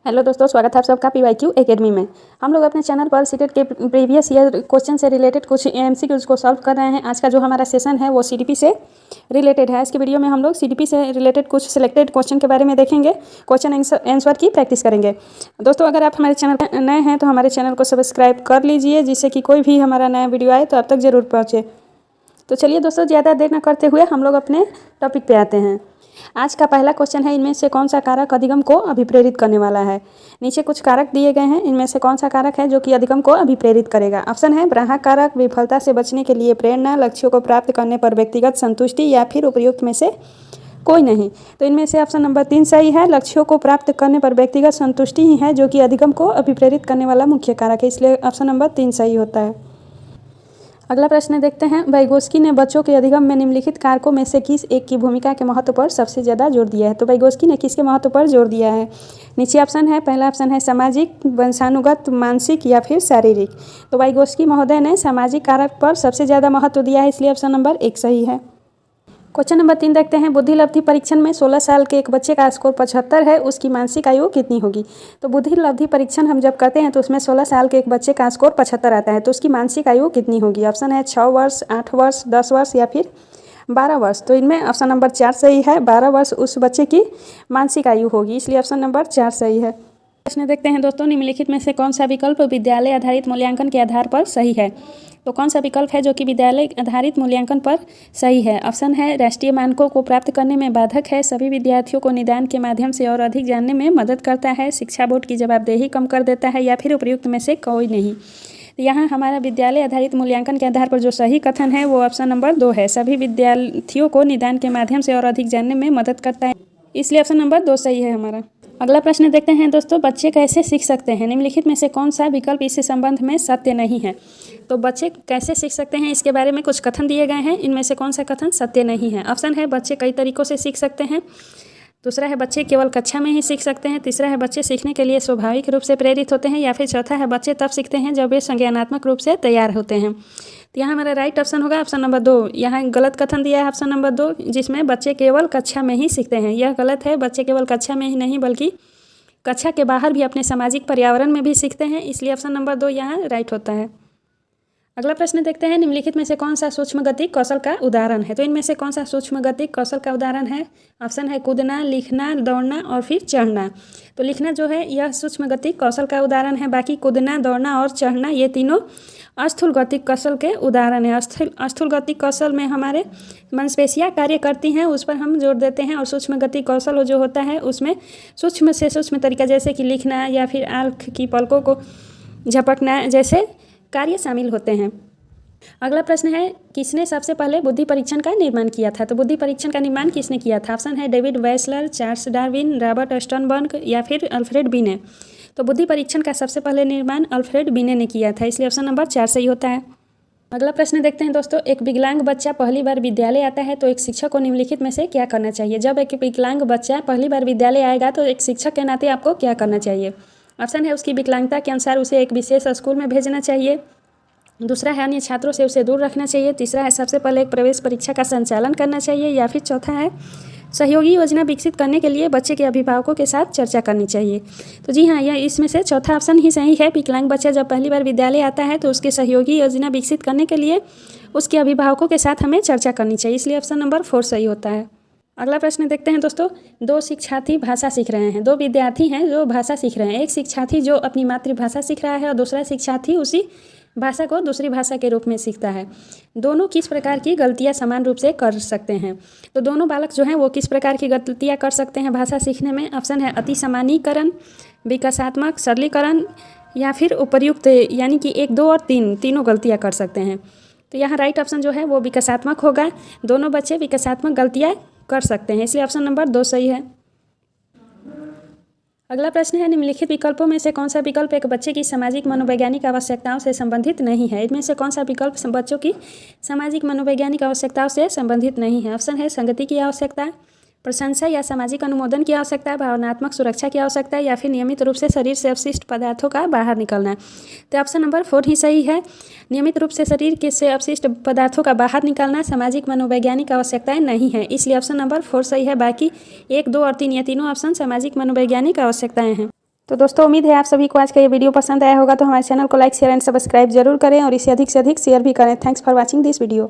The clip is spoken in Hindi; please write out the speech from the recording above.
हेलो दोस्तों, स्वागत है आप सबका PYQ एकेडमी में। हम लोग अपने चैनल पर सीटेट के प्रीवियस ईयर क्वेश्चन से रिलेटेड कुछ MCQs को सॉल्व कर रहे हैं। आज का जो हमारा सेशन है वो CDP से रिलेटेड है। इसके वीडियो में हम लोग CDP से रिलेटेड कुछ सिलेक्टेड क्वेश्चन के बारे में देखेंगे, क्वेश्चन आंसर की प्रैक्टिस करेंगे। दोस्तों, अगर आप हमारे चैनल पर नए हैं तो हमारे चैनल को सब्सक्राइब कर लीजिए, जिससे कि कोई भी हमारा नया वीडियो आए तो आप तक ज़रूर पहुँचे। तो चलिए दोस्तों, ज़्यादा देर न करते हुए हम लोग अपने टॉपिक पे आते हैं। आज का पहला क्वेश्चन है, इनमें से कौन सा कारक अधिगम को अभिप्रेरित करने वाला है। नीचे कुछ कारक दिए गए हैं, इनमें से कौन सा कारक है जो कि अधिगम को अभिप्रेरित करेगा। ऑप्शन है ग्राहक कारक, विफलता से बचने के लिए प्रेरणा, लक्ष्यों को प्राप्त करने पर व्यक्तिगत संतुष्टि, या फिर उपयुक्त में से कोई नहीं। तो इनमें से ऑप्शन नंबर 3 सही है। लक्ष्यों को प्राप्त करने पर व्यक्तिगत संतुष्टि ही है जो कि अधिगम को अभिप्रेरित करने वाला मुख्य कारक है, इसलिए ऑप्शन नंबर 3 सही होता है। अगला प्रश्न देखते हैं, वाइगोस्की ने बच्चों के अधिगम में निम्नलिखित कारकों में से किस एक की भूमिका के महत्व पर सबसे ज़्यादा जोर दिया है। तो वाइगोस्की ने किसके महत्व पर जोर दिया है। नीचे ऑप्शन है, पहला ऑप्शन है सामाजिक, वंशानुगत, मानसिक या फिर शारीरिक। तो वाइगोस्की महोदय ने सामाजिक कारक पर सबसे ज़्यादा महत्व दिया है, इसलिए ऑप्शन नंबर 1 सही है। क्वेश्चन नंबर 3 देखते हैं, बुद्धि लब्धि परीक्षण में 16 साल के एक बच्चे का स्कोर 75 है, उसकी मानसिक आयु कितनी होगी। तो बुद्धि लब्धि परीक्षण हम जब करते हैं तो उसमें 16 साल के एक बच्चे का स्कोर 75 आता है, तो उसकी मानसिक आयु कितनी होगी। ऑप्शन है 6 वर्ष, 8 वर्ष, 10 वर्ष या फिर 12 वर्ष। तो इनमें ऑप्शन नंबर 4 सही है। 12 वर्ष उस बच्चे की मानसिक आयु होगी, इसलिए ऑप्शन नंबर 4 सही है। प्रश्न देखते हैं दोस्तों, निम्नलिखित में से कौन सा विकल्प विद्यालय आधारित मूल्यांकन के आधार पर सही है। तो कौन सा विकल्प है जो कि विद्यालय आधारित मूल्यांकन पर सही है। ऑप्शन है राष्ट्रीय मानकों को प्राप्त करने में बाधक है, सभी विद्यार्थियों को निदान के माध्यम से और अधिक जानने में मदद करता है, शिक्षा बोर्ड की जवाबदेही कम कर देता है, या फिर उपयुक्त में से कोई नहीं। तो यहाँ हमारा विद्यालय आधारित मूल्यांकन के आधार पर जो सही कथन है वो ऑप्शन नंबर 2 है, सभी विद्यार्थियों को निदान के माध्यम से और अधिक जानने में मदद करता है, इसलिए ऑप्शन नंबर 2 सही है हमारा। अगला प्रश्न देखते हैं दोस्तों, बच्चे कैसे सीख सकते हैं। निम्नलिखित में से कौन सा विकल्प इस संबंध में सत्य नहीं है। तो बच्चे कैसे सीख सकते हैं, इसके बारे में कुछ कथन दिए गए हैं, इनमें से कौन सा कथन सत्य नहीं है। ऑप्शन है बच्चे कई तरीकों से सीख सकते हैं। दूसरा है बच्चे केवल कक्षा में ही सीख सकते हैं। तीसरा है बच्चे सीखने के लिए स्वाभाविक रूप से प्रेरित होते हैं। या फिर चौथा है बच्चे तब सीखते हैं जब वे संज्ञानात्मक रूप से तैयार होते हैं। तो यहाँ हमारा राइट ऑप्शन होगा ऑप्शन नंबर 2। यहाँ गलत कथन दिया है ऑप्शन नंबर 2, जिसमें बच्चे केवल कक्षा में ही सीखते हैं। यह गलत है, बच्चे केवल कक्षा में ही नहीं बल्कि कक्षा के बाहर भी अपने सामाजिक पर्यावरण में भी सीखते हैं, इसलिए ऑप्शन नंबर 2 यहाँ राइट होता है। अगला प्रश्न देखते हैं, निम्नलिखित में से कौन सा सूक्ष्म गति कौशल का उदाहरण है। तो इनमें से कौन सा सूक्ष्म गति कौशल का उदाहरण है। ऑप्शन है कूदना, लिखना, दौड़ना और फिर चढ़ना। तो लिखना जो है यह सूक्ष्म गति कौशल का उदाहरण है, बाकी कूदना, दौड़ना और चढ़ना ये तीनों स्थूल गति कौशल के उदाहरण है। स्थूल गति कौशल में हमारे मांसपेशियां कार्य करती हैं, उस पर हम जोर देते हैं, और सूक्ष्म गति कौशल जो होता है उसमें सूक्ष्म से सूक्ष्म तरीका जैसे कि लिखना या फिर आँख की पलकों को झपकना जैसे कार्य शामिल होते हैं। अगला प्रश्न है, किसने सबसे पहले बुद्धि परीक्षण का निर्माण किया था। तो बुद्धि परीक्षण का निर्माण किसने किया था। ऑप्शन है David Wechsler, Charles Darwin, Robert Sternberg या फिर अल्फ्रेड बिने। तो बुद्धि परीक्षण का सबसे पहले निर्माण अल्फ्रेड बिने ने किया था, इसलिए ऑप्शन नंबर 4 सही होता है। अगला प्रश्न देखते हैं दोस्तों, एक विकलांग बच्चा पहली बार विद्यालय आता है तो एक शिक्षक को निम्नलिखित में से क्या करना चाहिए। जब एक विकलांग बच्चा पहली बार विद्यालय आएगा तो एक शिक्षक के नाते आपको क्या करना चाहिए। ऑप्शन है उसकी विकलांगता के अनुसार उसे एक विशेष स्कूल में भेजना चाहिए। दूसरा है अन्य छात्रों से उसे दूर रखना चाहिए। तीसरा है सबसे पहले एक प्रवेश परीक्षा का संचालन करना चाहिए। या फिर चौथा है सहयोगी योजना विकसित करने के लिए बच्चे के अभिभावकों के साथ चर्चा करनी चाहिए। तो जी हाँ, यह इसमें से चौथा ऑप्शन ही सही है। विकलांग बच्चा जब पहली बार विद्यालय आता है तो उसके सहयोगी योजना विकसित करने के लिए उसके अभिभावकों के साथ हमें चर्चा करनी चाहिए, इसलिए ऑप्शन नंबर 4 सही होता है। अगला प्रश्न देखते हैं दोस्तों, 2 शिक्षार्थी भाषा सीख रहे हैं। 2 विद्यार्थी हैं जो भाषा सीख रहे हैं। एक शिक्षार्थी जो अपनी मातृभाषा सीख रहा है और दूसरा शिक्षार्थी उसी भाषा को दूसरी भाषा के रूप में सीखता है। दोनों किस प्रकार की गलतियां समान रूप से कर सकते हैं। तो दोनों बालक जो हैं वो किस प्रकार की गलतियां कर सकते हैं भाषा सीखने में। ऑप्शन है अति सामान्यीकरण, विकासात्मक सरलीकरण या फिर उपर्युक्त, यानी कि 1, 2 और 3 तीनों गलतियां कर सकते हैं। तो यहाँ राइट ऑप्शन जो है वो विकासात्मक होगा। दोनों बच्चे विकासात्मक गलतियाँ कर सकते हैं, इसलिए ऑप्शन नंबर 2 सही है। अगला प्रश्न है, निम्नलिखित विकल्पों में से कौन सा विकल्प एक बच्चे की सामाजिक मनोवैज्ञानिक आवश्यकताओं से संबंधित नहीं है। इनमें से कौन सा विकल्प बच्चों की सामाजिक मनोवैज्ञानिक आवश्यकताओं से संबंधित नहीं है। ऑप्शन है संगति की आवश्यकता, प्रशंसा या सामाजिक अनुमोदन की आवश्यकता, भावनात्मक सुरक्षा की आवश्यकता, या फिर नियमित रूप से शरीर से अपशिष्ट पदार्थों का बाहर निकलना। तो ऑप्शन नंबर 4 ही सही है। नियमित रूप से शरीर के से अपशिष्ट पदार्थों का बाहर निकलना सामाजिक मनोवैज्ञानिक आवश्यकताएं नहीं है, इसलिए ऑप्शन नंबर 4 सही है। बाकी 1, 2 और 3 ये तीनों ऑप्शन सामाजिक मनोवैज्ञानिक आवश्यकताएं हैं। तो दोस्तों उम्मीद है आप सभी को आज का ये वीडियो पसंद आया होगा, तो हमारे चैनल को लाइक शेयर एंड सब्सक्राइब जरूर करें और इसे अधिक से अधिक शेयर भी करें। Thanks for watching this video.